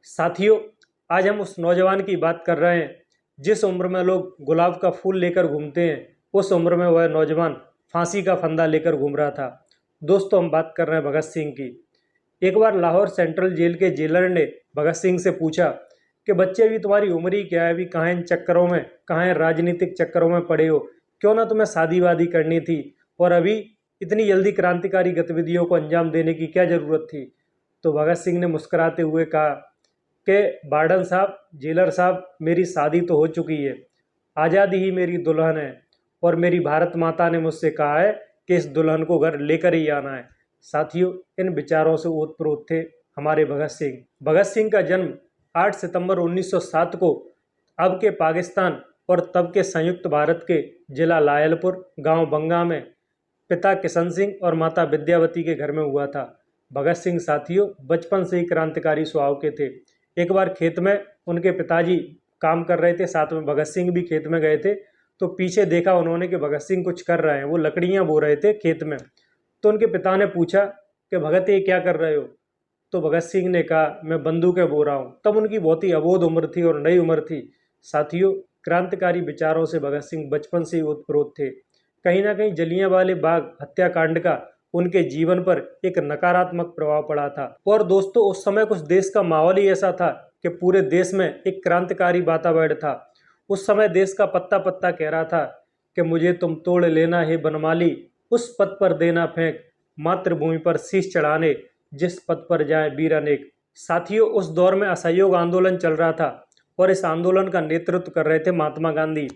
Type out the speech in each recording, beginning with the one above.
साथियों, आज हम उस नौजवान की बात कर रहे हैं जिस उम्र में लोग गुलाब का फूल लेकर घूमते हैं, उस उम्र में वह नौजवान फांसी का फंदा लेकर घूम रहा था। दोस्तों, हम बात कर रहे हैं भगत सिंह की। एक बार लाहौर सेंट्रल जेल के जेलर ने भगत सिंह से पूछा कि बच्चे, अभी तुम्हारी उम्र ही क्या है, अभी कहाँ इन चक्करों में, कहाँ राजनीतिक चक्करों में पड़े हो, क्यों ना तुम्हें शादी वादी करनी थी, और अभी इतनी जल्दी क्रांतिकारी गतिविधियों को अंजाम देने की क्या जरूरत थी। तो भगत सिंह ने मुस्कुराते हुए कहा कि वार्डन साहब, जेलर साहब, मेरी शादी तो हो चुकी है, आज़ादी ही मेरी दुल्हन है, और मेरी भारत माता ने मुझसे कहा है कि इस दुल्हन को घर लेकर ही आना है। साथियों, इन विचारों से ओतप्रोत थे हमारे भगत सिंह। भगत सिंह का जन्म 8 सितंबर 1907 को अब के पाकिस्तान और तब के संयुक्त भारत के जिला लायलपुर, गांव बंगा में पिता किशन सिंह और माता विद्यावती के घर में हुआ था। भगत सिंह साथियों बचपन से ही क्रांतिकारी स्वभाव के थे। एक बार खेत में उनके पिताजी काम कर रहे थे, साथ में भगत सिंह भी खेत में गए थे। तो पीछे देखा उन्होंने कि भगत सिंह कुछ कर रहे हैं, वो लकड़ियां बो रहे थे खेत में। तो उनके पिता ने पूछा कि भगत, ये क्या कर रहे हो? तो भगत सिंह ने कहा, मैं बंदूकें बो रहा हूँ। तब उनकी बहुत ही अबोध उम्र थी और नई उम्र थी। साथियों, क्रांतिकारी विचारों से भगत सिंह बचपन से ही ओतप्रोत थे। कहीं ना कहीं जलियांवाले बाग हत्याकांड का उनके जीवन पर एक नकारात्मक प्रभाव पड़ा था। और दोस्तों, उस समय कुछ देश का माहौल ही ऐसा था कि पूरे देश में एक क्रांतिकारी वातावरण था। उस समय देश का पत्ता पत्ता कह रहा था कि मुझे तुम तोड़ लेना है बनमाली, उस पद पर देना फेंक, मातृभूमि पर शीश चढ़ाने, जिस पद पर जाए वीर अनेक। साथियों, उस दौर में असहयोग आंदोलन चल रहा था और इस आंदोलन का नेतृत्व कर रहे थे महात्मा गांधी।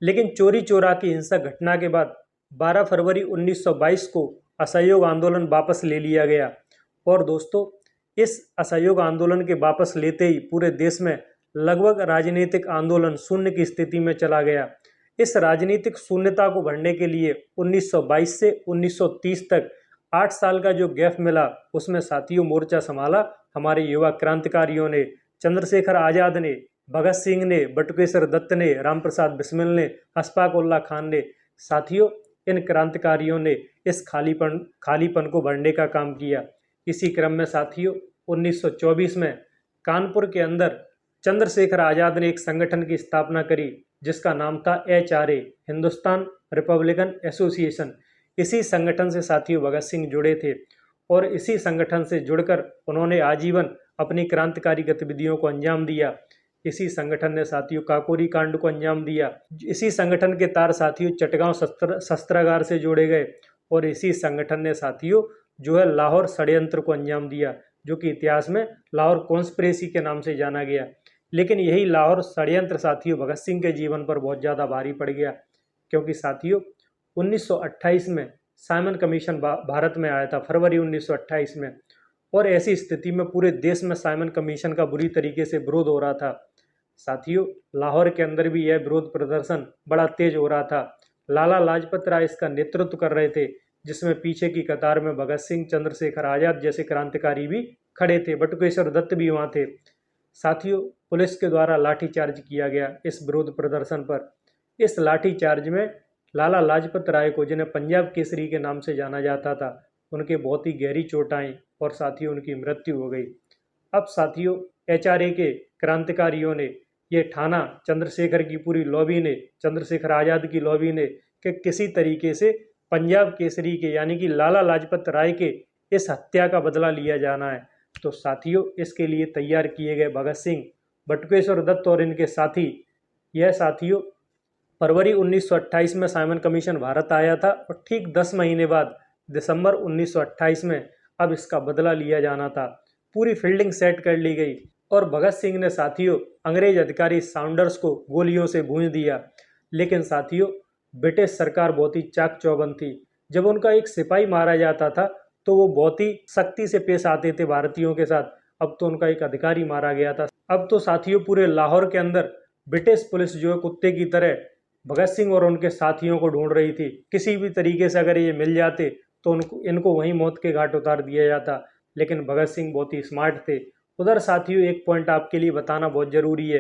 लेकिन चोरी चोरा की हिंसक घटना के बाद 12 फरवरी 1922 को असहयोग आंदोलन वापस ले लिया गया। और दोस्तों, इस असहयोग आंदोलन के वापस लेते ही पूरे देश में लगभग राजनीतिक आंदोलन शून्य की स्थिति में चला गया। इस राजनीतिक शून्यता को भरने के लिए 1922 से 1930 तक 8 साल का जो गैप मिला, उसमें साथियों मोर्चा संभाला हमारे युवा क्रांतिकारियों ने। चंद्रशेखर आजाद ने, भगत सिंह ने, बटुकेश्वर दत्त ने, रामप्रसाद बिस्मिल ने, अशफाक उल्लाह खान ने। साथियों, इन क्रांतिकारियों ने इस खालीपन को भरने का काम किया। इसी क्रम में साथियों 1924 में कानपुर के अंदर चंद्रशेखर आजाद ने एक संगठन की स्थापना करी जिसका नाम था HRA, हिंदुस्तान रिपब्लिकन एसोसिएशन। इसी संगठन से साथियों भगत सिंह जुड़े थे और इसी संगठन से जुड़कर उन्होंने आजीवन अपनी क्रांतिकारी गतिविधियों को अंजाम दिया। इसी संगठन ने साथियों काकोरी कांड को अंजाम दिया। इसी संगठन के तार साथियों चटगांव शस्त्रागार से जोड़े गए और इसी संगठन ने साथियों जो है लाहौर षड्यंत्र को अंजाम दिया, जो कि इतिहास में लाहौर कॉन्स्पिरेसी के नाम से जाना गया। लेकिन यही लाहौर षड्यंत्र साथियों भगत सिंह के जीवन पर बहुत ज़्यादा भारी पड़ गया, क्योंकि साथियों 1928 में साइमन कमीशन भारत में आया था, फरवरी 1928 में। और ऐसी स्थिति में पूरे देश में साइमन कमीशन का बुरी तरीके से विरोध हो रहा था। साथियों, लाहौर के अंदर भी यह विरोध प्रदर्शन बड़ा तेज हो रहा था। लाला लाजपत राय इसका नेतृत्व कर रहे थे, जिसमें पीछे की कतार में भगत सिंह, चंद्रशेखर आजाद जैसे क्रांतिकारी भी खड़े थे, बटुकेश्वर दत्त भी वहाँ थे। साथियों, पुलिस के द्वारा लाठीचार्ज किया गया इस विरोध प्रदर्शन पर। इस लाठीचार्ज में लाला लाजपत राय को, जिन्हें पंजाब केसरी के नाम से जाना जाता था, उनके बहुत ही गहरी चोट आई और साथियों उनकी मृत्यु हो गई। अब साथियों HRA के क्रांतिकारियों ने ये ठाना, चंद्रशेखर की पूरी लॉबी ने, चंद्रशेखर आज़ाद की लॉबी ने, कि किसी तरीके से पंजाब केसरी के यानी कि लाला लाजपत राय के इस हत्या का बदला लिया जाना है। तो साथियों इसके लिए तैयार किए गए भगत सिंह, बटुकेश्वर दत्त और इनके साथी, यह साथियों फरवरी 1928 में साइमन कमीशन भारत आया था और ठीक 10 महीने बाद दिसंबर 1928 में अब इसका बदला लिया जाना था। पूरी फील्डिंग सेट कर ली गई और भगत सिंह ने साथियों अंग्रेज अधिकारी साउंडर्स को गोलियों से भूंज दिया। लेकिन साथियों ब्रिटिश सरकार बहुत ही चाक चौबंद थी। जब उनका एक सिपाही मारा जाता था तो वो बहुत ही सख्ती से पेश आते थे भारतीयों के साथ। अब तो उनका एक अधिकारी मारा गया था। अब तो साथियों पूरे लाहौर के अंदर ब्रिटिश पुलिस जो है कुत्ते की तरह भगत सिंह और उनके साथियों को ढूंढ रही थी। किसी भी तरीके से अगर ये मिल जाते तो इनको वहीं मौत के घाट उतार दिया जाता। लेकिन भगत सिंह बहुत ही स्मार्ट थे। उधर साथियों एक पॉइंट आपके लिए बताना बहुत जरूरी है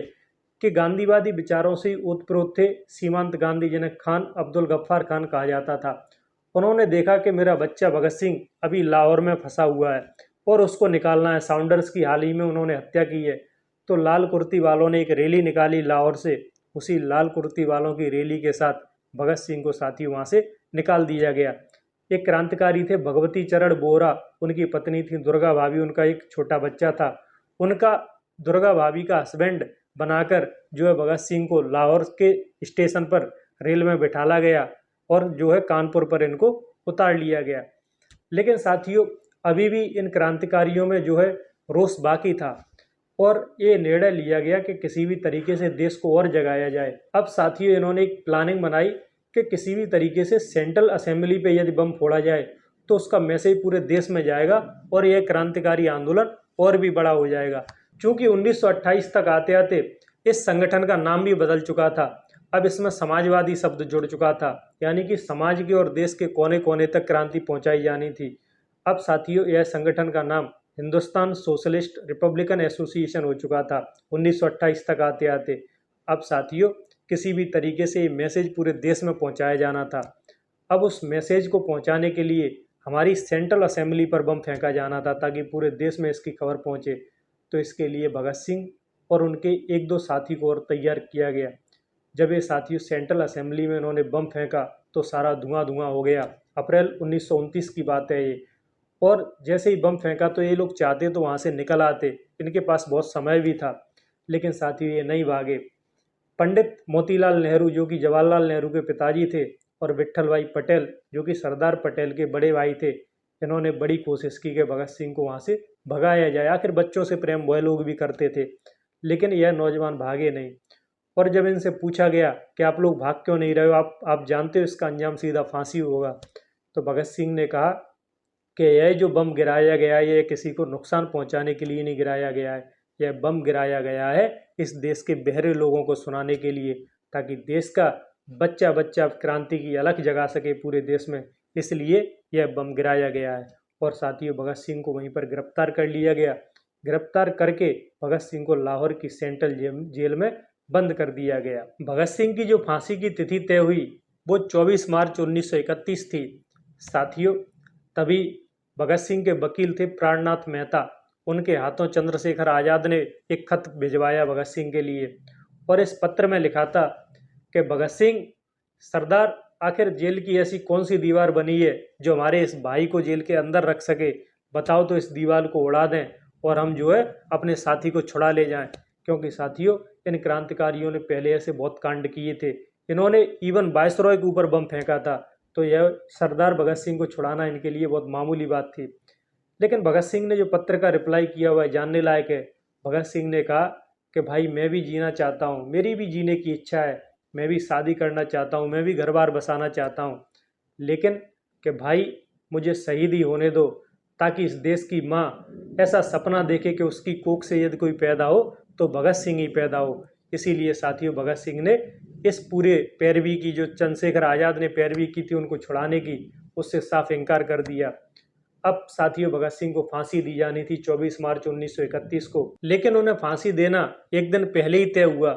कि गांधीवादी विचारों से ओतप्रोत थे सीमांत गांधी, जिन्हें खान अब्दुल गफ्फार खान कहा जाता था। उन्होंने देखा कि मेरा बच्चा भगत सिंह अभी लाहौर में फंसा हुआ है और उसको निकालना है। साउंडर्स की हाल ही में उन्होंने हत्या की है, तो लाल कुर्ती वालों ने एक रैली निकाली लाहौर से। उसी लाल कुर्ती वालों की रैली के साथ भगत सिंह को साथी वहाँ से निकाल दिया गया। एक क्रांतिकारी थे भगवती चरण बोहरा, उनकी पत्नी थी दुर्गा भाभी, उनका एक छोटा बच्चा था। उनका दुर्गा भाभी का हस्बैंड बनाकर जो है भगत सिंह को लाहौर के स्टेशन पर रेल में बिठाला गया और जो है कानपुर पर इनको उतार लिया गया। लेकिन साथियों, अभी भी इन क्रांतिकारियों में जो है रोष बाकी था और ये निर्णय लिया गया कि किसी भी तरीके से देश को और जगाया जाए। अब साथियों, इन्होंने एक प्लानिंग बनाई कि किसी भी तरीके से सेंट्रल असेंबली पे यदि बम फोड़ा जाए तो उसका मैसेज पूरे देश में जाएगा और यह क्रांतिकारी आंदोलन और भी बड़ा हो जाएगा। क्योंकि 1928 तक आते आते इस संगठन का नाम भी बदल चुका था। अब इसमें समाजवादी शब्द जुड़ चुका था, यानी कि समाज के और देश के कोने कोने तक क्रांति पहुंचाई जानी थी। अब साथियों, यह संगठन का नाम हिंदुस्तान सोशलिस्ट रिपब्लिकन एसोसिएशन हो चुका था 1928 तक आते आते। अब साथियों, किसी भी तरीके से ये मैसेज पूरे देश में पहुंचाया जाना था। अब उस मैसेज को पहुंचाने के लिए हमारी सेंट्रल असेंबली पर बम फेंका जाना था ताकि पूरे देश में इसकी खबर पहुंचे। तो इसके लिए भगत सिंह और उनके एक दो साथी को और तैयार किया गया। जब ये साथियों सेंट्रल असेंबली में इन्होंने बम फेंका तो सारा धुआं धुआं हो गया। अप्रैल 1929 की बात है ये। और जैसे ही बम फेंका तो ये लोग चाहते तो वहाँ से निकल आते, इनके पास बहुत समय भी था, लेकिन साथियों ये नहीं भागे। पंडित मोतीलाल नेहरू जो कि जवाहरलाल नेहरू के पिताजी थे और विट्ठल भाई पटेल जो कि सरदार पटेल के बड़े भाई थे, इन्होंने बड़ी कोशिश की कि भगत सिंह को वहाँ से भगाया जाए। आखिर बच्चों से प्रेम वह लोग भी करते थे, लेकिन यह नौजवान भागे नहीं। और जब इनसे पूछा गया कि आप लोग भाग क्यों नहीं रहे हो, आप जानते हो इसका अंजाम सीधा फांसी होगा, तो भगत सिंह ने कहा कि यह जो बम गिराया गया है ये किसी को नुकसान पहुंचाने के लिए नहीं गिराया गया है। यह बम गिराया गया है इस देश के बहरे लोगों को सुनाने के लिए, ताकि देश का बच्चा बच्चा क्रांति की अलख जगा सके पूरे देश में, इसलिए यह बम गिराया गया है। और साथियों, भगत सिंह को वहीं पर गिरफ्तार कर लिया गया। गिरफ्तार करके भगत सिंह को लाहौर की सेंट्रल जेल में बंद कर दिया गया। भगत सिंह की जो फांसी की तिथि तय हुई वो 24 मार्च 1931 थी। साथियों, तभी भगत सिंह के वकील थे प्राणनाथ मेहता, उनके हाथों चंद्रशेखर आज़ाद ने एक खत भिजवाया भगत सिंह के लिए और इस पत्र में लिखा था कि भगत सिंह सरदार, आखिर जेल की ऐसी कौन सी दीवार बनी है जो हमारे इस भाई को जेल के अंदर रख सके, बताओ तो इस दीवार को उड़ा दें और हम जो है अपने साथी को छुड़ा ले जाएं। क्योंकि साथियों, इन क्रांतिकारियों ने पहले ऐसे बहुत कांड किए थे। इन्होंने इवन वायसरॉय के ऊपर बम फेंका था, तो यह सरदार भगत सिंह को छुड़ाना इनके लिए बहुत मामूली बात थी। लेकिन भगत सिंह ने जो पत्र का रिप्लाई किया हुआ है जानने लायक है। भगत सिंह ने कहा कि भाई मैं भी जीना चाहता हूँ, मेरी भी जीने की इच्छा है, मैं भी शादी करना चाहता हूँ, मैं भी घर बार बसाना चाहता हूँ, लेकिन कि भाई मुझे शहीद ही होने दो, ताकि इस देश की माँ ऐसा सपना देखे कि उसकी कोख से यदि कोई पैदा हो तो भगत सिंह ही पैदा हो। इसीलिए साथियों, भगत सिंह ने इस पूरे पैरवी की जो चंद्रशेखर आज़ाद ने पैरवी की थी उनको छुड़ाने की, उससे साफ इनकार कर दिया। अब साथियों, भगत सिंह को फांसी दी जानी थी 24 मार्च 1931 को, लेकिन उन्हें फांसी देना एक दिन पहले ही तय हुआ,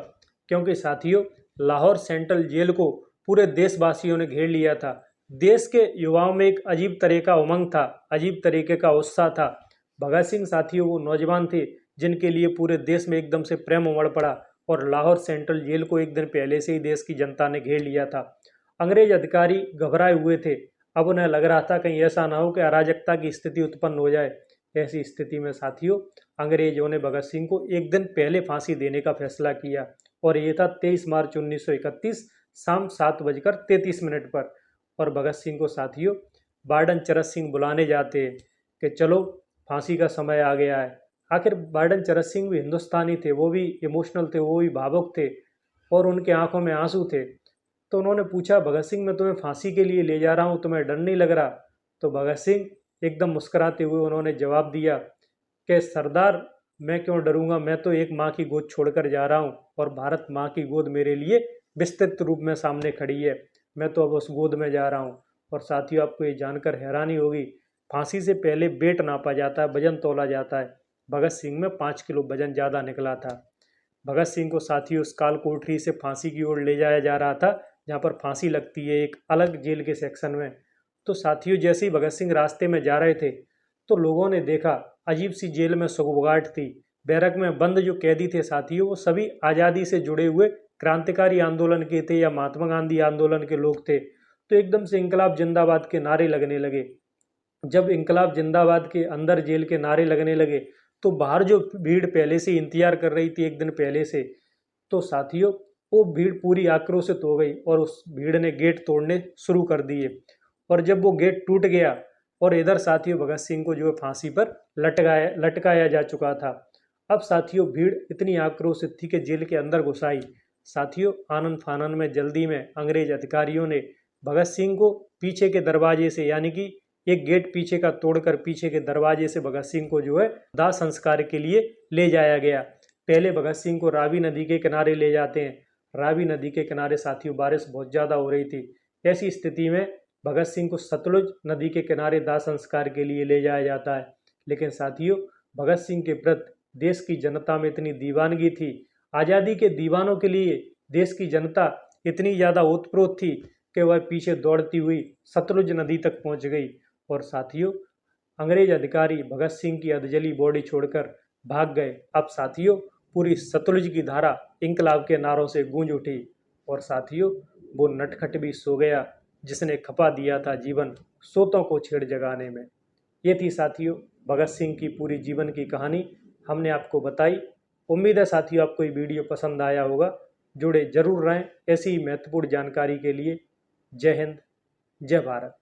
क्योंकि साथियों लाहौर सेंट्रल जेल को पूरे देशवासियों ने घेर लिया था। देश के युवाओं में एक अजीब तरह का उमंग था, अजीब तरीके का उत्साह था। भगत सिंह साथियों वो नौजवान थे जिनके लिए पूरे देश में एकदम से प्रेम उमड़ पड़ा और लाहौर सेंट्रल जेल को एक दिन पहले से ही देश की जनता ने घेर लिया था। अंग्रेज अधिकारी घबराए हुए थे। अब उन्हें लग रहा था कहीं ऐसा ना हो कि अराजकता की स्थिति उत्पन्न हो जाए। ऐसी स्थिति में साथियों अंग्रेजों ने भगत सिंह को एक दिन पहले फांसी देने का फैसला किया और ये था 23 मार्च 1931 शाम 7:33 पर। और भगत सिंह को साथियों बार्डन चरत सिंह बुलाने जाते हैं कि चलो फांसी का समय आ गया है। आखिर बार्डन चरत सिंह भी हिंदुस्तानी थे, वो भी इमोशनल थे, वो भी भावुक थे और उनके आंखों में आंसू थे। तो उन्होंने पूछा, भगत सिंह मैं तुम्हें फांसी के लिए ले जा रहा हूँ, तुम्हें डर नहीं लग रहा? तो भगत सिंह एकदम मुस्कुराते हुए उन्होंने जवाब दिया कि सरदार मैं क्यों डरूंगा, मैं तो एक माँ की गोद छोड़कर जा रहा हूँ और भारत माँ की गोद मेरे लिए विस्तृत रूप में सामने खड़ी है, मैं तो अब उस गोद में जा रहा हूँ। और साथियों आपको ये जानकर हैरानी होगी, फांसी से पहले वेट नापा जाता है, वजन तोला जाता है। भगत सिंह में 5 किलो वजन ज़्यादा निकला था। भगत सिंह को साथियों उस काल कोठरी से फांसी की ओर ले जाया जा रहा था जहाँ पर फांसी लगती है एक अलग जेल के सेक्शन में। तो साथियों जैसे ही भगत सिंह रास्ते में जा रहे थे तो लोगों ने देखा अजीब सी जेल में सुगबुगाहट थी। बैरक में बंद जो कैदी थे साथियों, वो सभी आज़ादी से जुड़े हुए क्रांतिकारी आंदोलन के थे या महात्मा गांधी आंदोलन के लोग थे। तो एकदम से इंकलाब जिंदाबाद के नारे लगने लगे। जब इंकलाब जिंदाबाद के अंदर जेल के नारे लगने लगे तो बाहर जो भीड़ पहले से इंतजार कर रही थी एक दिन पहले से, तो साथियों वो भीड़ पूरी आक्रोशित हो गई और उस भीड़ ने गेट तोड़ने शुरू कर दिए। और जब वो गेट टूट गया और इधर साथियों भगत सिंह को जो है फांसी पर लटकाया जा चुका था। अब साथियों भीड़ इतनी आक्रोशित थी कि जेल के अंदर घुस आई। साथियों आनन फानन में जल्दी में अंग्रेज अधिकारियों ने भगत सिंह को पीछे के दरवाजे से, यानी कि एक गेट पीछे का तोड़कर पीछे के दरवाजे से भगत सिंह को जो है दाह संस्कार के लिए ले जाया गया। पहले भगत सिंह को रावी नदी के किनारे ले जाते हैं। रावी नदी के किनारे साथियों बारिश बहुत ज़्यादा हो रही थी। ऐसी स्थिति में भगत सिंह को सतलुज नदी के किनारे दाह संस्कार के लिए ले जाया जाता है। लेकिन साथियों भगत सिंह के प्रति देश की जनता में इतनी दीवानगी थी, आज़ादी के दीवानों के लिए देश की जनता इतनी ज़्यादा ओतप्रोत थी कि वह पीछे दौड़ती हुई सतलुज नदी तक पहुंच गई। और साथियों अंग्रेज अधिकारी भगत सिंह की अधजली बॉडी छोड़कर भाग गए। अब साथियों पूरी सतलुज की धारा इंकलाब के नारों से गूंज उठी। और साथियों वो नटखट भी सो गया जिसने खपा दिया था जीवन सोतों को छेड़ जगाने में। ये थी साथियों भगत सिंह की पूरी जीवन की कहानी, हमने आपको बताई। उम्मीद है साथियों आपको ये वीडियो पसंद आया होगा। जुड़े जरूर रहें ऐसी ही महत्वपूर्ण जानकारी के लिए। जय हिंद, जय भारत।